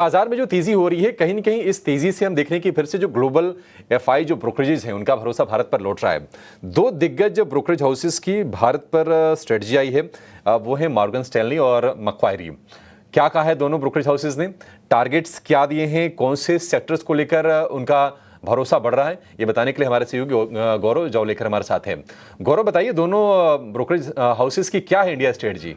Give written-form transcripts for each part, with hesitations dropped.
बाजार में जो तेजी हो रही है, कहीं न कहीं इस तेजी से हम देख रहे हैं कि फिर से जो ग्लोबल एफआई जो ब्रोकरेजेस हैं, उनका भरोसा भारत पर लौट रहा है। दो दिग्गज ब्रोकरेज हाउसेस की भारत पर स्ट्रेटजी आई है, वो है मॉर्गन स्टैनली और मैक्वायरी। क्या कहा है दोनों ब्रोकरेज हाउसेस ने, टारगेट्स क्या दिए हैं, कौन से सेक्टर्स को लेकर उनका भरोसा बढ़ रहा है, ये बताने के लिए हमारे सहयोगी गौरव जावलेकर हमारे साथ हैं। गौरव, बताइए दोनों ब्रोकरेज हाउसेस की क्या है इंडिया स्ट्रेटजी?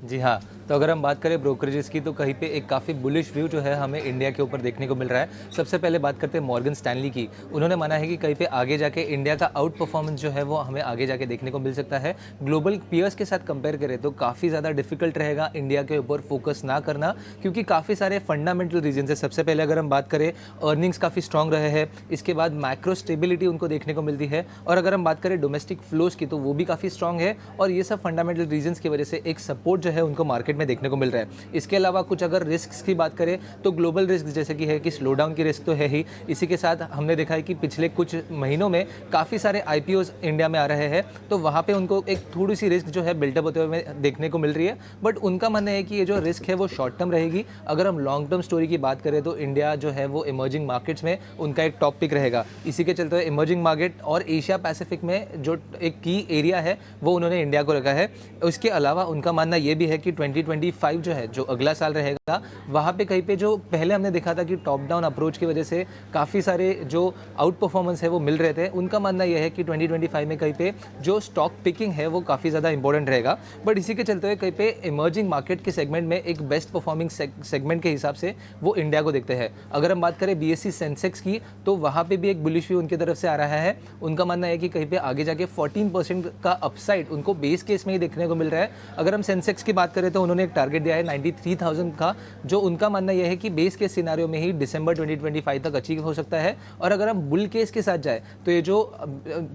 जी हाँ, तो अगर हम बात करें ब्रोकरेजेस की तो कहीं पे एक काफ़ी बुलिश व्यू जो है हमें इंडिया के ऊपर देखने को मिल रहा है। सबसे पहले बात करते हैं मॉर्गन स्टैनली की। उन्होंने माना है कि कहीं पे आगे जाके इंडिया का आउट परफॉर्मेंस जो है वो हमें आगे जाके देखने को मिल सकता है। ग्लोबल पीयर्स के साथ कंपेयर करें तो काफ़ी ज़्यादा डिफिकल्ट रहेगा इंडिया के ऊपर फोकस ना करना, क्योंकि काफ़ी सारे फंडामेंटल रीजन है। सबसे पहले अगर हम बात करें, अर्निंग्स काफ़ी स्ट्रॉन्ग रहे हैं, इसके बाद मैक्रो स्टेबिलिटी उनको देखने को मिलती है, और अगर हम बात करें डोमेस्टिक फ्लोज की तो वो भी काफ़ी स्ट्रॉन्ग है, और ये सब फंडामेंटल रीजन की वजह से एक सपोर्ट जो है उनको मार्केट में देखने को मिल रहा है। इसके अलावा कुछ अगर रिस्क की बात करें तो ग्लोबल रिस्क जैसे कि है कि स्लो डाउन की रिस्क तो है ही, इसी के साथ हमने देखा है कि पिछले कुछ महीनों में काफ़ी सारे आईपीओज इंडिया में आ रहे हैं, तो वहाँ पे उनको एक थोड़ी सी रिस्क जो है बिल्टअप होते हुए देखने को मिल रही है। बट उनका मानना है कि ये जो रिस्क है वो शॉर्ट टर्म रहेगी। अगर हम लॉन्ग टर्म स्टोरी की बात करें तो इंडिया जो है वो इमर्जिंग मार्केट्स में उनका एक टॉप पिक रहेगा। इसी के चलते हुए इमर्जिंग मार्केट और एशिया पैसिफिक में जो एक की एरिया है वो उन्होंने इंडिया को रखा है। इसके अलावा उनका मानना ये भी है कि 2025 जो है, जो अगला साल रहेगा, वहाँ पे कहीं पे जो पहले हमने देखा था कि टॉप डाउन अप्रोच की वजह से काफ़ी सारे जो आउट परफॉर्मेंस है वो मिल रहे थे, उनका मानना यह है कि 2025 में कहीं पे जो स्टॉक पिकिंग है वो काफ़ी ज़्यादा इंपॉर्टेंट रहेगा। बट इसी के चलते हुए कहीं पे इमर्जिंग मार्केट के सेगमेंट में एक बेस्ट परफॉर्मिंग सेगमेंट के हिसाब से वो इंडिया को देखते हैं। अगर हम बात करें बीएससी सेंसेक्स की तो वहाँ पर भी एक बुलिश व्यू उनकी तरफ से आ रहा है। उनका मानना है कि कहीं पे आगे जाके 14% का अपसाइड उनको बेस केस में ही देखने को मिल रहा है। अगर हम सेंसेक्स की बात करें तो उन्होंने एक टारगेट दिया है 93,000 का, जो उनका मानना यह है कि बेस केस सिनारियो में ही दिसंबर 2025 तक अचीव हो सकता है। और अगर हम बुल केस के साथ जाए तो ये जो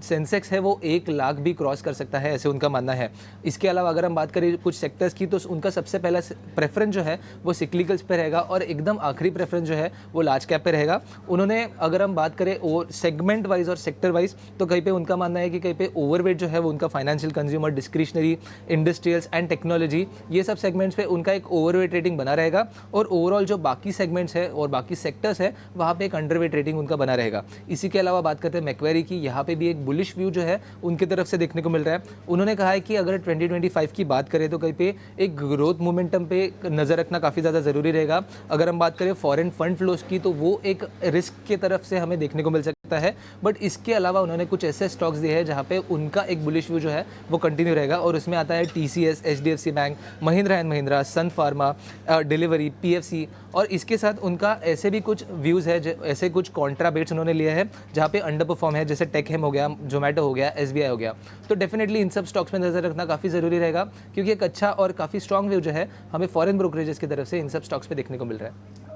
सेंसेक्स है वो 1 लाख भी क्रॉस कर सकता है, ऐसे उनका मानना है। इसके अलावा अगर हम बात करें कुछ सेक्टर्स की तो उनका सबसे पहला प्रेफरेंस जो है वो सिक्लिकल्स पे रहेगा, और एकदम आखिरी प्रेफरेंस जो है वो लार्ज कैप पे रहेगा। उन्होंने अगर हम बात करें सेगमेंट वाइज और सेक्टर वाइज तो कहीं पे उनका मानना है कि कहीं पे ओवरवेट जो है वो उनका financial, consumer, discretionary, industrials and technology, ये सब सेगमेंट्स पे उनका एक ओवरवेट रेटिंग बना रहेगा, और ओवरऑल जो बाकी सेगमेंट्स है और बाकी सेक्टर्स है वहाँ पे एक अंडरवेट रेटिंग उनका बना रहेगा। इसी के अलावा बात करते हैं मैक्वेरी की, यहाँ पे भी एक बुलिश व्यू जो है उनकी तरफ से देखने को मिल रहा है। उन्होंने कहा है कि अगर 2025 की बात करें तो कहीं पे एक ग्रोथ मोमेंटम पे नज़र रखना काफ़ी ज़्यादा ज़रूरी रहेगा। अगर हम बात करें फॉरेन फंड फ्लोज की तो वो एक रिस्क की तरफ से हमें देखने को मिल सकता है। बट इसके अलावा उन्होंने कुछ ऐसे स्टॉक्स दिए हैं जहाँ पे उनका एक बुलिश व्यू जो है वो कंटिन्यू रहेगा, और उसमें आता है TCS, HDFC bank, Mahindra and Mahindra, Sun Pharma, Delhivery, PFC, और इसके साथ उनका ऐसे भी कुछ व्यूज़ है, ऐसे कुछ कॉन्ट्रा बेट्स उन्होंने लिए हैं जहाँ पे अंडर परफॉर्म है, जैसे टेकहेम हो गया, जोमेटो हो गया, एसबीआई हो गया। तो डेफिनेटली इन सब स्टॉक्स में नज़र रखना काफ़ी ज़रूरी रहेगा, क्योंकि एक अच्छा और काफ़ी स्ट्रॉन्ग व्यू जो है हमें फॉरेन ब्रोकरेजेस की तरफ से इन सब स्टॉक्स पे देखने को मिल रहा है।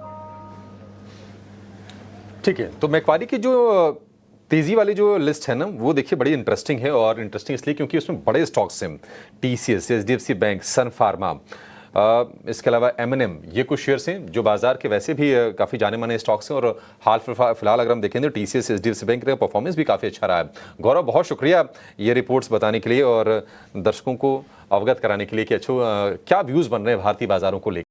ठीक है, तो मैक्वारी की जो तेजी वाली जो लिस्ट है ना, वो देखिए बड़ी इंटरेस्टिंग है, और इंटरेस्टिंग इसलिए क्योंकि उसमें बड़े स्टॉक्स हैं, टीसीएस, एचडीएफसी बैंक, सन फार्मा, इसके अलावा एमएनएम, ये कुछ शेयर्स हैं जो बाजार के वैसे भी काफ़ी जाने माने स्टॉक्स हैं, और फिलहाल अगर हम देखें तो टीसीएस, एचडीएफसी बैंक का परफॉर्मेंस भी काफ़ी अच्छा रहा है। गौरव, बहुत शुक्रिया ये रिपोर्ट्स बताने के लिए और दर्शकों को अवगत कराने के लिए कि अच्छा क्या व्यूज़ बन रहे हैं भारतीय बाजारों को लेकर।